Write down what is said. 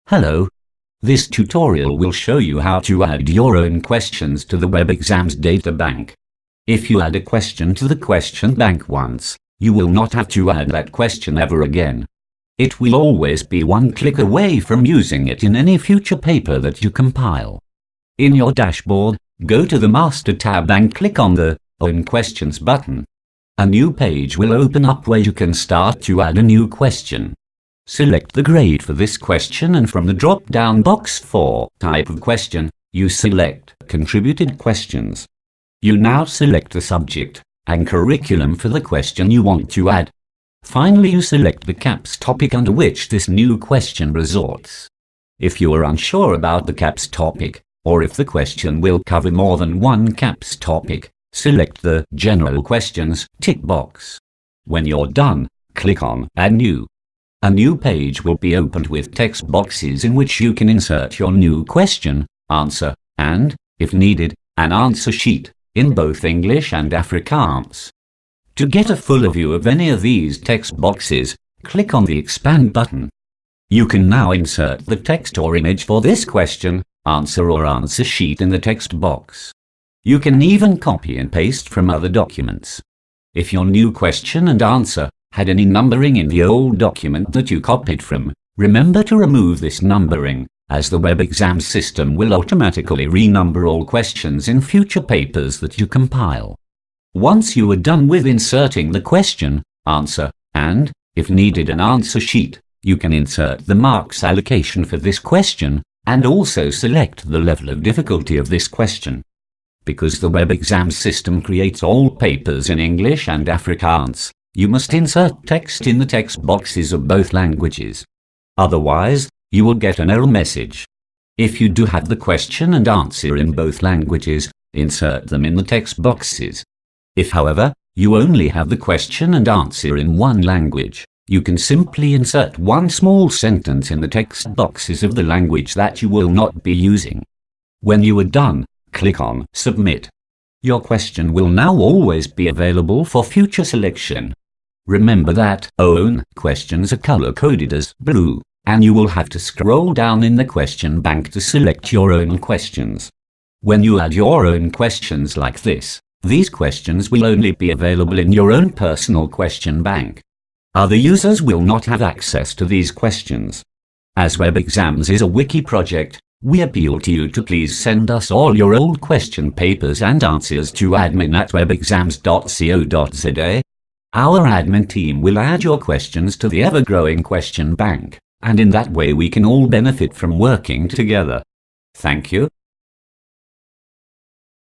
Hello. This tutorial will show you how to add your own questions to the Web Exams Data Bank. If you add a question to the question bank once, you will not have to add that question ever again. It will always be one click away from using it in any future paper that you compile. In your dashboard, go to the Master tab and click on the Own Questions button. A new page will open up where you can start to add a new question. Select the grade for this question, and from the drop-down box for Type of Question, you select Contributed Questions. You now select the subject and curriculum for the question you want to add. Finally, you select the CAPS topic under which this new question resorts. If you are unsure about the CAPS topic, or if the question will cover more than one CAPS topic, select the General Questions tick box. When you're done, click on Add New. A new page will be opened with text boxes in which you can insert your new question, answer, and, if needed, an answer sheet, in both English and Afrikaans. To get a full view of any of these text boxes, click on the Expand button. You can now insert the text or image for this question, answer or answer sheet in the text box. You can even copy and paste from other documents. If your new question and answer had any numbering in the old document that you copied from, remember to remove this numbering, as the Web Exam system will automatically renumber all questions in future papers that you compile. Once you are done with inserting the question, answer, and, if needed, an answer sheet, you can insert the marks allocation for this question, and also select the level of difficulty of this question. Because the Web Exam system creates all papers in English and Afrikaans, you must insert text in the text boxes of both languages. Otherwise, you will get an error message. If you do have the question and answer in both languages, insert them in the text boxes. If, however, you only have the question and answer in one language, you can simply insert one small sentence in the text boxes of the language that you will not be using. When you are done, click on Submit. Your question will now always be available for future selection. Remember that own questions are color-coded as blue, and you will have to scroll down in the question bank to select your own questions. When you add your own questions like this, these questions will only be available in your own personal question bank. Other users will not have access to these questions. As Web Exams is a wiki project, we appeal to you to please send us all your old question papers and answers to admin@webexams.co.za. Our admin team will add your questions to the ever-growing question bank, and in that way we can all benefit from working together. Thank you.